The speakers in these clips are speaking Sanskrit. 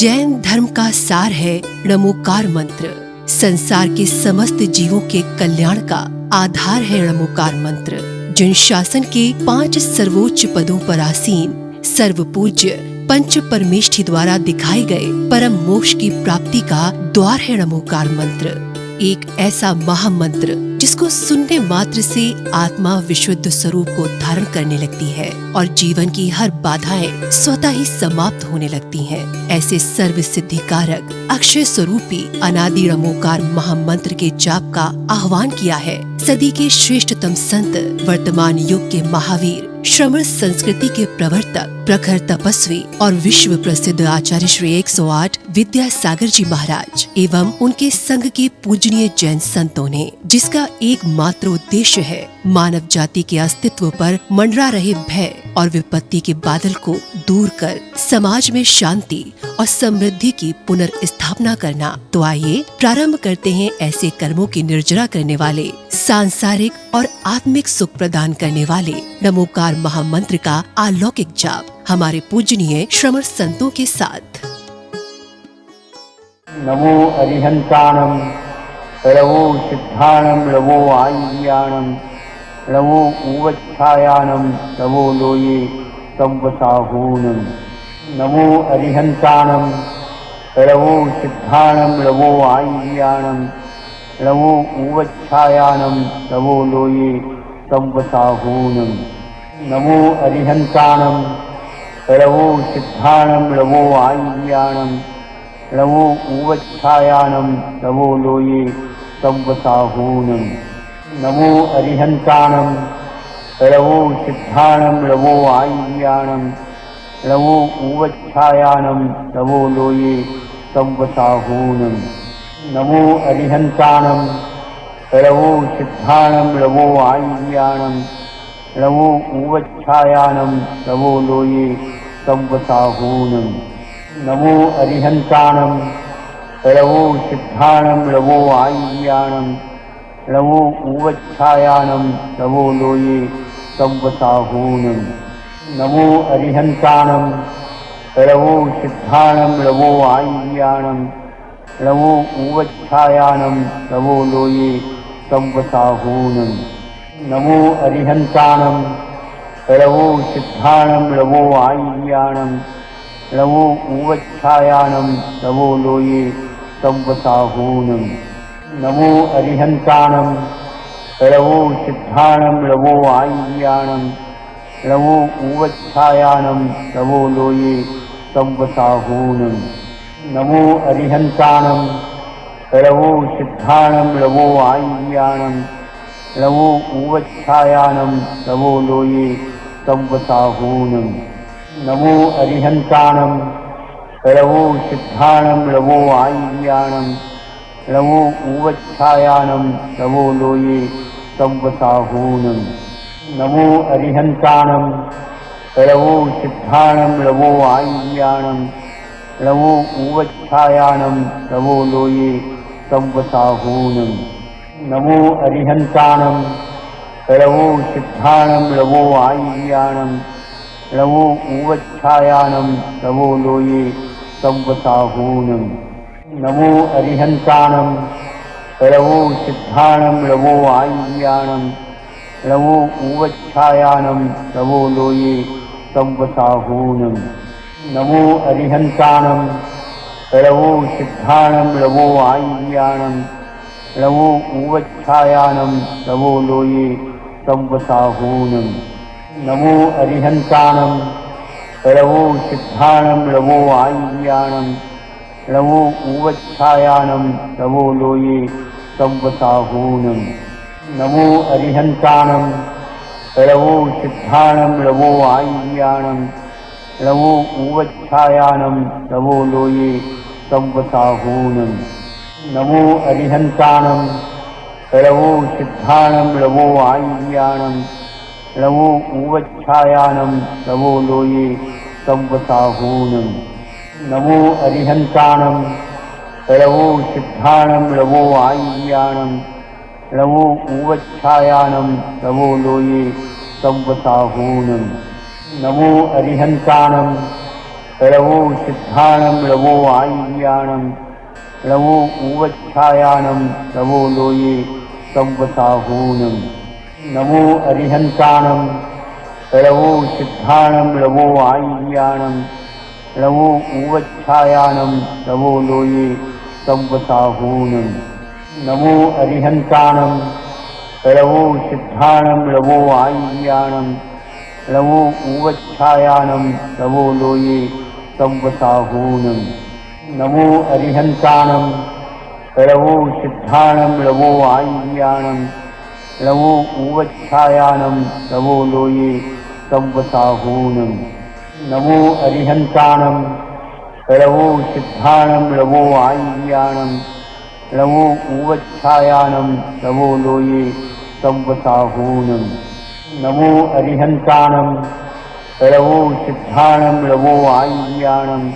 जैन धर्म का सार है णमोकार मंत्र। संसार के समस्त जीवों के कल्याण का आधार है णमोकार मंत्र। जिन शासन के 5 सर्वोच्च पदों पर आसीन सर्व पूज्य पंच परमेष्ठी द्वारा दिखाए गए परम मोक्ष की प्राप्ति का द्वार है णमोकार मंत्र। एक ऐसा महामंत्र जिसको सुनने मात्र से आत्मा विशुद्ध स्वरूप को धारण करने लगती है और जीवन की हर बाधाएं स्वतः ही समाप्त होने लगती हैं। ऐसे सर्व सिद्धि कारक अक्षय स्वरूपी अनादि णमोकार महामंत्र के जाप का आह्वान किया है सदी के श्रेष्ठतम संत, वर्तमान युग के महावीर, श्रमण संस्कृति के प्रवर्तक, प्रखर तपस्वी और विश्व प्रसिद्ध आचार्य श्री 108 विद्यासागर जी महाराज एवं उनके संघ के पूजनीय जैन संतों ने, जिसका एकमात्र उद्देश्य है मानव जाति के अस्तित्व पर मंडरा रहे भय और विपत्ति के बादल को दूर कर समाज में शांति और समृद्धि की पुनर्स्थापना करना। तो आइए प्रारंभ करते हैं ऐसे कर्मों की निर्जरा करने वाले, सांसारिक और आत्मिक सुख प्रदान करने वाले णमोकार महामंत्र का अलौकिक जाप हमारे पूजनीय श्रमण संतों के साथ। नमो अरिहंताणं नमो सिद्धाणं नमो आय्याणं नमो उवच्छायाणं नमो लोये संवसाहूनं। नमो अरिहंताणं नमो सिद्धाणं नमो आय्याणं नमो उवच्छायाणं नमो लोये संवसाहूनं। नमो अरिहंताणं नमो सिद्धाणं नमो आय्याणं नमो उवच्छायाणं नमो लोये संवसाहूनं। नमो अरिहंताणं नमो सिद्धाणं नमो आय्याणं नमो उवच्छायाणं नमो लोये संवसाहूनं। नमो अरिहंताणं नमो सिद्धाणं नमो आय्याणं नमो उवच्छायाणं नमो लोये संवसाहूनं। नमो अरिहंताणं नमो सिद्धाणं नमो आय्याणं नमो उवच्छायाणं नमो लोये संवसाहूनं। नमो अरिहंताणं नमो सिद्धाणं नमो आय्याणं नमो उवच्छायाणं नमो लोये संवसाहूनं। नमो अरिहंताणं नमो सिद्धाणं नमो आय्याणं नमो उवच्छायाणं नमो लोये संवसाहूनं। नमो अरिहंताणं नमो सिद्धाणं नमो आय्याणं नमो उवच्छायाणं नमो लोये संवसाहूनं। नमो अरिहंताणं नमो सिद्धाणं नमो आय्याणं नमो उवच्छायाणं नमो लोये संवसाहूनं। नमो अरिहंताणं नमो सिद्धाणं नमो आय्याणं नमो उवच्छायाणं नमो लोये संवसाहूनं। नमो अरिहंताणं नमो सिद्धाणं नमो आय्याणं नमो उवच्छायाणं नमो लोये संवसाहूनं। नमो अरिहंताणं नमो सिद्धाणं नमो आय्याणं नमो उवच्छायाणं नमो लोये संवसाहूनं। नमो अरिहंताणं नमो सिद्धाणं नमो आय्याणं नमो उवच्छायाणं नमो लोये संवसाहूनं। नमो अरिहंताणं नमो सिद्धाणं नमो आय्याणं नमो उवच्छायाणं नमो लोये संवसाहूनं। नमो अरिहंताणं नमो सिद्धाणं नमो आय्याणं नमो उवच्छायाणं नमो लोये संवसाहूनं। नमो अरिहंताणं नमो सिद्धाणं नमो आय्याणं नमो उवच्छायाणं नमो लोये संवसाहूनं। नमो अरिहंताणं नमो सिद्धाणं नमो आय्याणं नमो उवच्छायाणं नमो लोये संवसाहूनं। नमो अरिहंताणं नमो सिद्धाणं नमो आय्याणं नमो उवच्छायाणं नमो लोये संवसाहूनं। नमो अरिहंताणं लवो सिद्धाणं लवो आय्याणं लवो उवच्छायानं लवो लोये संवसाहूनं नमो अरिहन्ताणं लवो सिद्धाणं लवो आय्याणं लवो उवच्छायानं लवो लोये संवसाहूनं नमो अरिहन्ताणं लवो सिद्धाणं लवो आय्याणं लवो उवच्छायानं लवो लोये संवसाहूनं नमो अरिहन्ताणं लवो सिद्धाणं लवो आय्याणं लवो उवच्छायानं लवो लोये संवसाहूनं नमो अरिहन्ताणं लवो सिद्धाणं लवो आय्याणं लवो उवच्छायानं लवो लोये संवसाहूनं नमो अरिहन्ताणं लवो सिद्धाणं लवो आय्याणं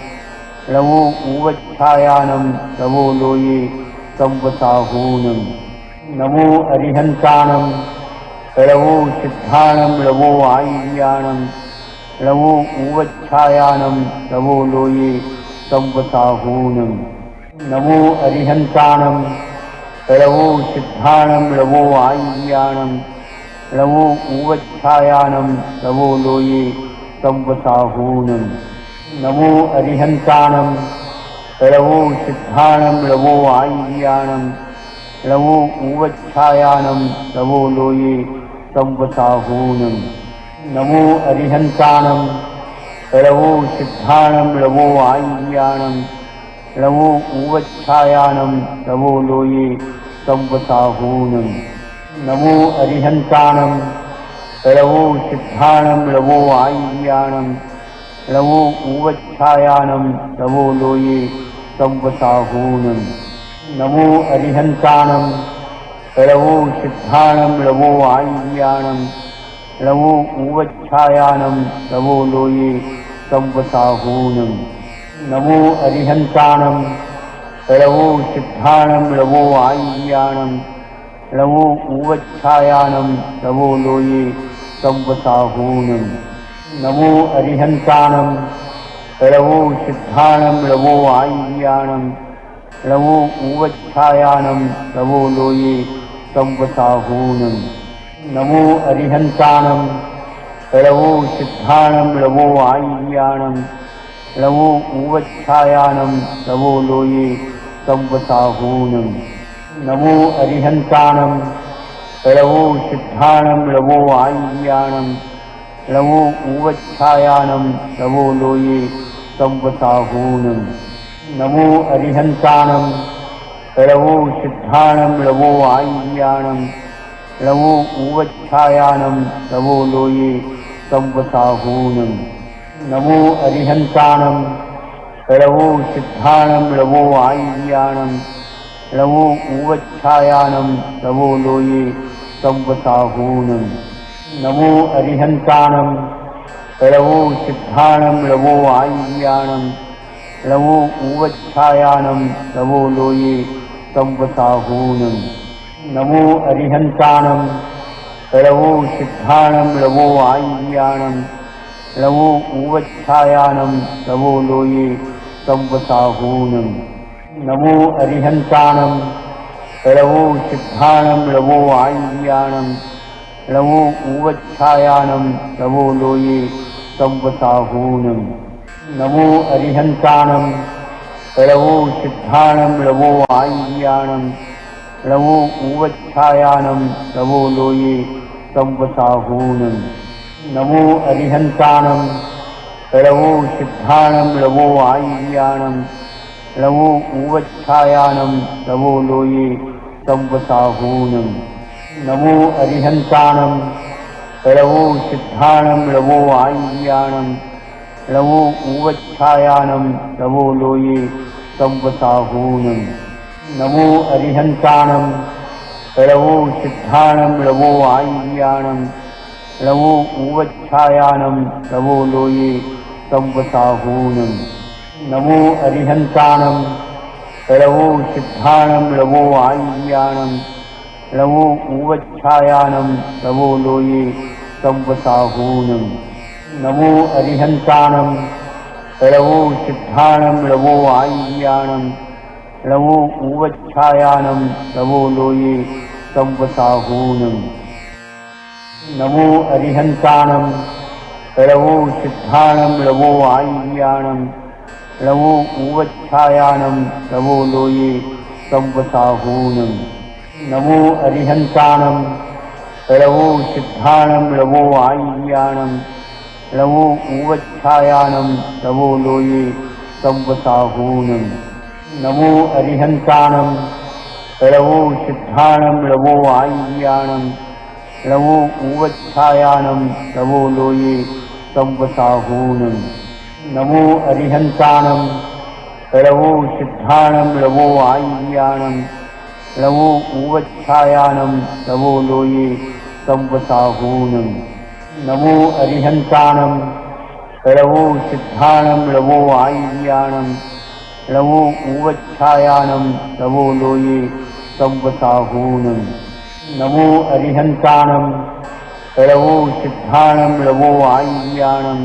लवो उवच्छायानं लवो लोये संवसाहूनं नमो अरिहन्ताणं लवो सिद्धाणं लवो आय्याणं लवो उवच्छायानं लवो लोये संवसाहूनं नमो अरिहन्ताणं लवो सिद्धाणं लवो आय्याणं लवो उवच्छायानं लवो लोये संवसाहूनं नमो अरिहन्ताणं लवो सिद्धाणं लवो आय्याणं लवो उवच्छायानं लवो लोये संवसाहूनं नमो अरिहन्ताणं लवो सिद्धाणं लवो आय्याणं लवो उवच्छायानं लवो लोये संवसाहूनं नमो अरिहन्ताणं लवो सिद्धाणं लवो आय्याणं लवो उवच्छायानं लवो लोये संवसाहूनं नमो अरिहन्ताणं लवो सिद्धाणं लवो आय्याणं लवो उवच्छायानं लवो लोये संवसाहूनं नमो अरिहन्ताणं लवो सिद्धाणं लवो आय्याणं लवो उवच्छायानं लवो लोये संवसाहूनं नमो अरिहन्ताणं लवो सिद्धाणं लवो आय्याणं लवो उवच्छायानं लवो लोये संवसाहूनं नमो अरिहन्ताणं लवो सिद्धाणं लवो आय्याणं लवो उवच्छायानं लवो लोये संवसाहूनं नमो अरिहन्ताणं लवो सिद्धाणं लवो आय्याणं लवो उवच्छायानं लवो लोये संवसाहूनं नमो अरिहन्ताणं लवो सिद्धाणं लवो आय्याणं लवो उवच्छायानं लवो लोये संवसाहूनं नमो अरिहन्ताणं लवो सिद्धाणं लवो आय्याणं लवो उवच्छायानं लवो लोये संवसाहूनं नमो अरिहन्ताणं लवो सिद्धाणं लवो आय्याणं लवो उवच्छायानं लवो लोये संवसाहूनं नमो अरिहन्ताणं लवो सिद्धाणं लवो आय्याणं लवो उवच्छायानं लवो लोये संवसाहूनं नमो अरिहन्ताणं लवो सिद्धाणं लवो आय्याणं लवो उवच्छायानं लवो लोये संवसाहूनं नमो अरिहन्ताणं लवो सिद्धाणं लवो आय्याणं लवो उवच्छायानं लवो लोये संवसाहूनं नमो अरिहन्ताणं लवो सिद्धाणं लवो आय्याणं लवो उवच्छायानं लवो लोये संवसाहूनं नमो अरिहन्ताणं लवो सिद्धाणं लवो आय्याणं लवो उवच्छायानं लवो लोये संवसाहूनं नमो अरिहन्ताणं लवो सिद्धाणं लवो आय्याणं लवो उवच्छायानं लवो लोये संवसाहूनं नमो अरिहन्ताणं लवो सिद्धाणं लवो आय्याणं लवो उवच्छायानं लवो लोये संवसाहूनं नमो अरिहन्ताणं लवो सिद्धाणं लवो आय्याणं लवो उवच्छायानं लवो लोये संवसाहूनम् नमो अरिहन्ताणं लवो सिद्धाणं लवो आय्याणं लवो उवच्छायानं लवो लोये संवसाहूनम् नमो अरिहन्ताणं लवो सिद्धाणं लवो आय्याणं लवो उवच्छायानं लवो लोये संवसाहूनम् नमो अरिहन्ताणं लवो सिद्धाणं लवो आय्याणं लवो उवच्छायानं लवो लोये संवसाहूनम् नमो अरिहन्ताणं लवो सिद्धाणं लवो आय्याणं लवो उवच्छायानं लवो लोये संवसाहूनम् नमो अरिहन्ताणं लवो सिद्धाणं लवो आय्याणं लवो उवच्छायानं लवो लोये संवसाहूनम् नमो अरिहन्ताणं लवो सिद्धाणं लवो आय्याणं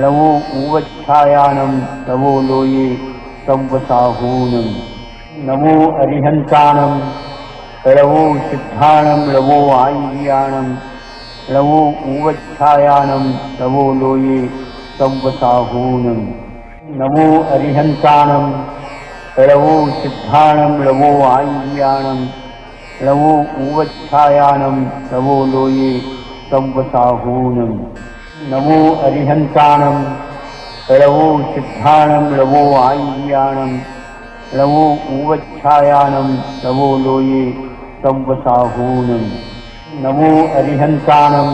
लवो उवच्छायानं लवो लोये संवसाहूनम् नमो अरिहन्ताणं लवो सिद्धाणं लवो आय्याणं लवो उवच्छायानं लवो लोये संवसाहूनम् नमो अरिहन्ताणं लवो सिद्धाणं लवो आय्याणं लवो उवच्छायानं लवो लोये संवसाहूनम् नमो अरिहन्ताणं लवो सिद्धाणं लवो आय्याणं लवो उवच्छायानं लवो लोये संवसाहूनम् नमो अरिहन्ताणं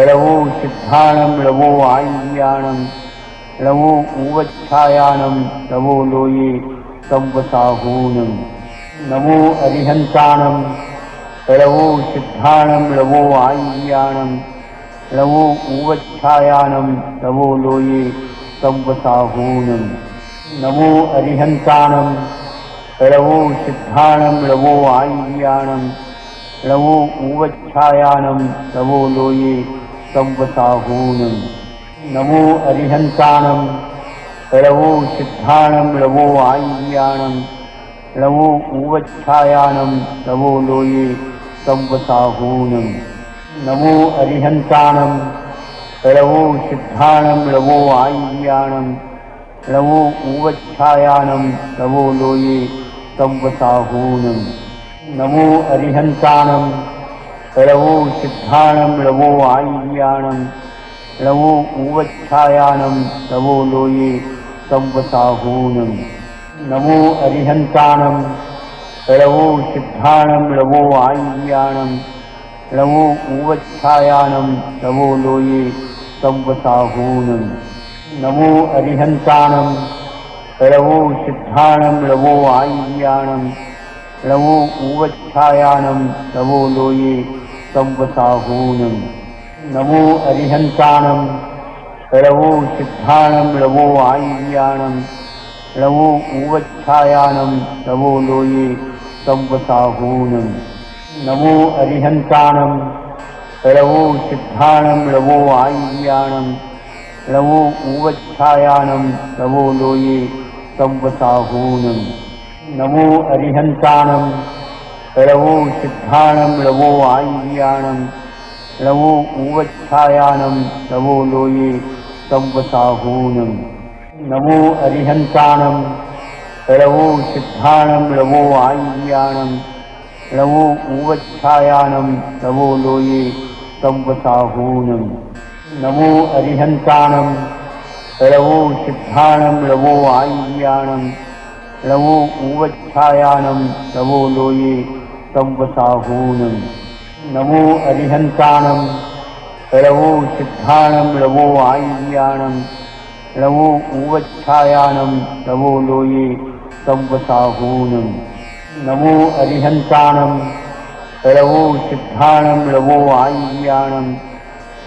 लवो सिद्धाणं लवो आय्याणं लवो उवच्छायानं लवो लोये संवसाहूनम् नमो अरिहन्ताणं लवो सिद्धाणं लवो आय्याणं लवो उवच्छायानं लवो लोये संवसाहूनम् नमो अरिहन्ताणं लवो सिद्धाणं लवो आय्याणं लवो उवच्छायानं लवो लोये संवसाहूनम् नमो अरिहन्ताणं लवो सिद्धाणं लवो आय्याणं लवो उवच्छायानं लवो लोये संवसाहूनम् नमो अरिहन्ताणं लवो सिद्धाणं लवो आय्याणं लवो उवच्छायानं लवो लोये संवसाहूनम् नमो अरिहन्ताणं लवो सिद्धाणं लवो आय्याणं लवो उवच्छायानं लवो लोये संवसाहूनम् नमो अरिहन्ताणं लवो सिद्धाणं लवो आय्याणं लवो उवच्छायानं लवो लोये संवसाहूनम् नमो अरिहन्ताणं लवो सिद्धाणं लवो आय्याणं लवो उवच्छायानं लवो लोये संवसाहूनम् नमो अरिहन्ताणं लवो सिद्धाणं लवो आय्याणं लवो उवच्छायानं लवो लोये संवसाहूनम् नमो अरिहन्ताणं लवो सिद्धाणं लवो आय्याणं लवो उवच्छायानं लवो लोये संवसाहूनम् नमो अरिहन्ताणं लवो सिद्धाणं लवो आय्याणं लवो उवच्छायानं लवो लोये संवसाहूनम् नमो अरिहन्ताणं लवो सिद्धाणं लवो आय्याणं लवो उवच्छायानं लवो लोये संवसाहूनम् नमो अरिहन्ताणं लवो सिद्धाणं लवो आय्याणं लवो उवच्छायानं लवो लोये संवसाहूनम् नमो अरिहन्ताणं लवो सिद्धाणं लवो आय्याणं लवो उवच्छायानं लवो लोये संवसाहूनम् नमो अरिहन्ताणं लवो सिद्धाणं लवो आय्याणं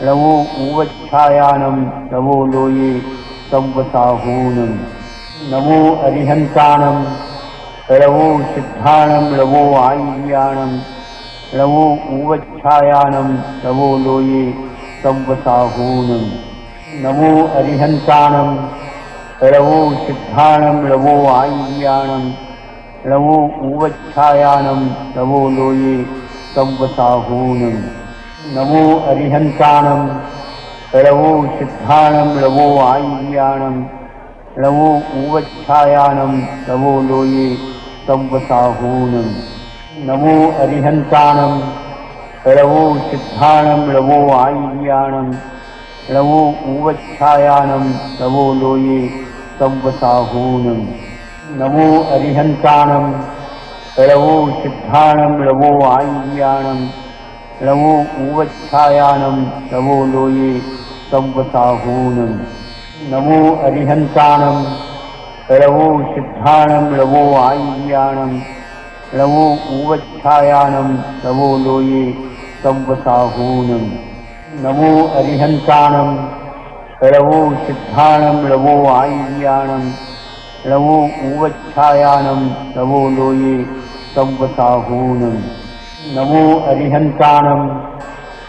लवो उवच्छायानं लवो लोये संवसाहूनम् नमो अरिहन्ताणं लवो सिद्धाणं लवो आय्याणं लवो उवच्छायानं लवो लोये संवसाहूनम् नमो अरिहन्ताणं लवो सिद्धाणं लवो आय्याणं लवो उवच्छायानं लवो लोये संवसाहूनं नमो अरिहन्ताणं लवो सिद्धाणं लवो आय्याणं लवो उवच्छायानं लवो लोये संवसाहूनं नमो अरिहन्ताणं लवो सिद्धाणं लवो आय्याणं लवो उवच्छायानं लवो लोये संवसाहूनं नमो अरिहन्ताणं लवो सिद्धाणं लवो आय्याणं लवो उवच्छायानं लवो लोये संवसाहूनं नमो अरिहन्ताणं लवो सिद्धाणं लवो आय्याणं लवो उवच्छायानं लवो लोये संवसाहूनं नमो अरिहन्ताणं लवो सिद्धाणं लवो आय्याणं लवो उवच्छायानं लवो लोये संवसाहूनं नमो अरिहन्ताणं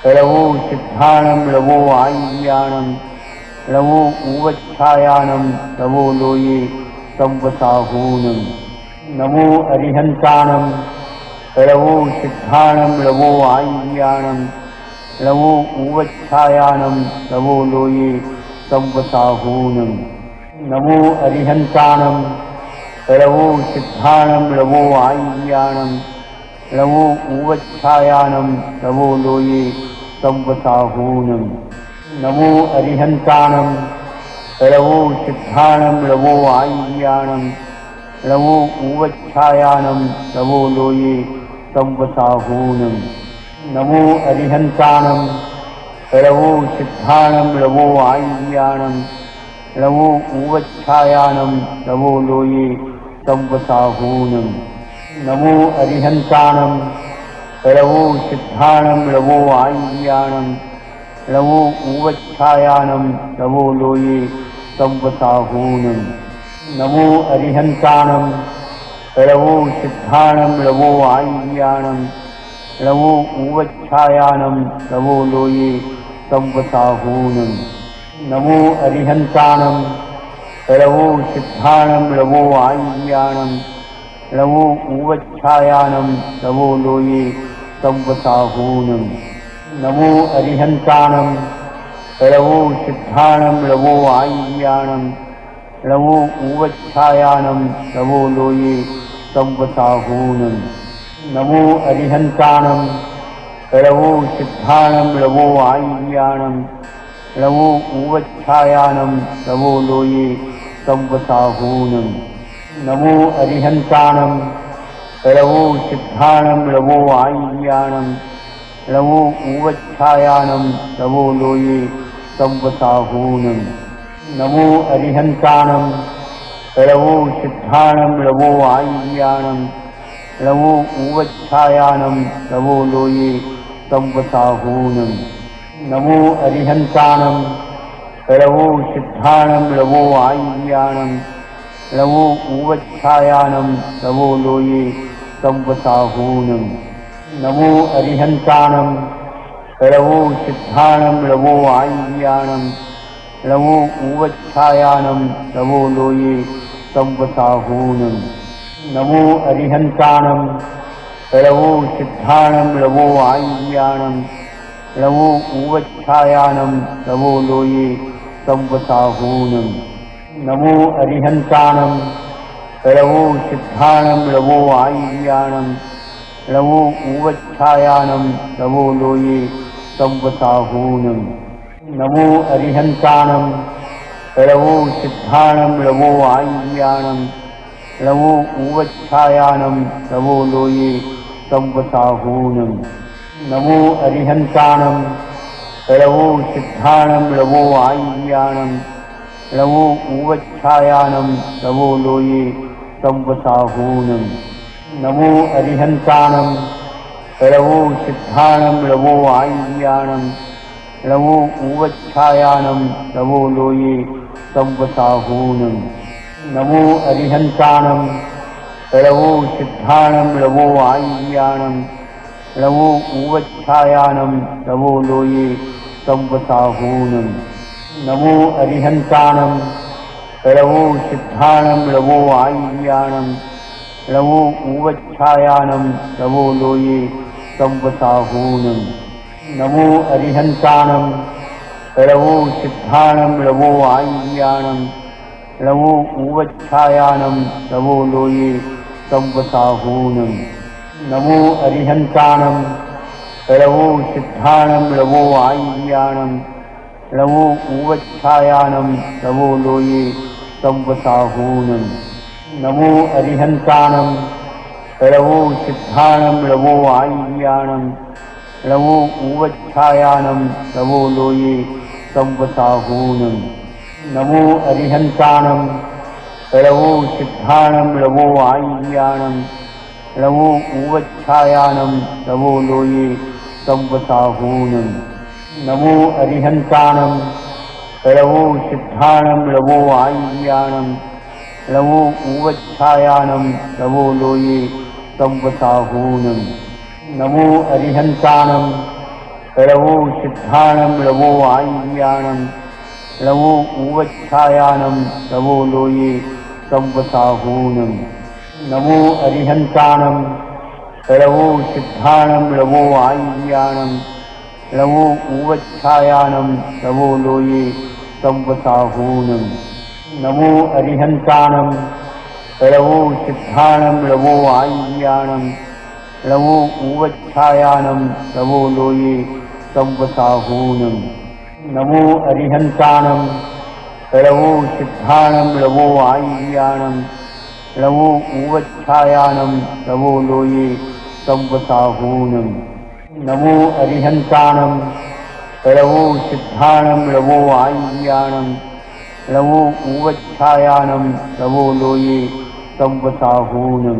लवो सिद्धाणं लवो आय्याणं लवो उवच्छायानं लवो लोये संवसाहूनं नमो अरिहन्ताणं लवो सिद्धाणं लवो आय्याणं लवो उवच्छायानं लवो लोये संवसाहूनं नमो अरिहन्ताणं लवो सिद्धाणं लवो आय्याणं लवो उवच्छायानं लवो लोये संवसाहूनं नमो अरिहन्ताणं लवो सिद्धाणं लवो आय्याणं लवो उवच्छायानं लवो लोये संवसाहूनं नमो अरिहन्ताणं लवो सिद्धाणं लवो आय्याणं लवो उवच्छायानं लवो लोये संवसाहूनं नमो अरिहन्ताणं लवो सिद्धाणं लवो आय्याणं लवो उवच्छायानं लवो लोये संवसाहूनं नमो अरिहन्ताणं लवो सिद्धाणं लवो आय्याणं लवो उवच्छायानं लवो लोये संवसाहूनं नमो अरिहन्ताणं लवो सिद्धाणं लवो आय्याणं लवो उवच्छायानं लवो लोये संवसाहूनं नमो अरिहन्ताणं लवो सिद्धाणं लवो आय्याणं लवो उवच्छायानं लवो लोये संवसाहूनं नमो अरिहन्ताणं लवो सिद्धाणं लवो आय्याणं लवो उवच्छायानं लवो लोये संवसाहूनं नमो अरिहन्ताणं लवो सिद्धाणं लवो आय्याणं लवो उवच्छायानं लवो लोये संवसाहूनं नमो अरिहन्ताणं लवो सिद्धाणं लवो आय्याणं लवो उवच्छायानं लवो लोये संवसाहूनं नमो अरिहन्ताणं लवो सिद्धाणं लवो आय्याणं लवो उवच्छायानं लवो लोये संवसाहूनं नमो अरिहन्ताणं लवो सिद्धाणं लवो आय्याणं लवो उवच्छायानं लवो लोये संवसाहूनं नमो अरिहन्ताणं लवो सिद्धाणं लवो आय्याणं लवो उवच्छायानं लवो लोये संवसाहूनं नमो अरिहन्ताणं लवो सिद्धाणं लवो आय्याणं लवो उवच्छायानं लवो लोये संवसाहूनं नमो अरिहन्ताणं लवो सिद्धाणं लवो आय्याणं लवो उवच्छायानं लवो लोये संवसाहूनं नमो अरिहन्ताणं लवो सिद्धाणं लवो आय्याणं लवो उवच्छायानं लवो लोये संवसाहूनं नमो अरिहन्ताणं लवो सिद्धाणं लवो आय्याणं लवो उवच्छायानं लवो लोये संवसाहूनं नमो अरिहन्ताणं लवो सिद्धाणं लवो आय्याणं लवो उवच्छायानं लवो लोये संवसाहूनं नमो अरिहन्ताणं लवो सिद्धाणं लवो आय्याणं लवो उवच्छायानं लवो लोये संवसाहूनं नमो अरिहन्तानं लवो सिद्धाणं लवो आय्याणं लवो उवच्छायानं लवो लोये संवसाहूनं नमो अरिहन्तानं लवो सिद्धाणं लवो आय्याणं लवो उवच्छायानं लवो लोये संवसाहूनं नमो अरिहन्तानं लवो सिद्धाणं लवो आय्याणं लवो उवच्छायानं लवो लोये संवसाहूनं नमो अरिहन्तानं लवो सिद्धाणं लवो आय्याणं लवो उवच्छायानं लवो लोये संवसाहूनं नमो अरिहन्तानं लवो सिद्धाणं लवो आय्याणं लवो उवच्छायानं लवो लोये संवसाहूनं नमो अरिहन्तानं लवो सिद्धाणं लवो आय्याणं लवो उवच्छायानं लवो लोये संवसाहूनं नमो अरिहन्तानं लवो सिद्धाणं लवो आय्याणं लवो उवच्छायानं लवो लोये संवसाहूनं नमो अरिहन्तानं लवो सिद्धाणं लवो आय्याणं लवो उवच्छायानं लवो लोये संवसाहूनं नमो अरिहन्तानं लवो सिद्धाणं लवो आय्याणं लवो उवच्छायानं लवो लोये संवसाहूनं नमो अरिहन्तानं लवो सिद्धाणं लवो आय्याणं लवो उवच्छायानं लवो लोये संवसाहूनं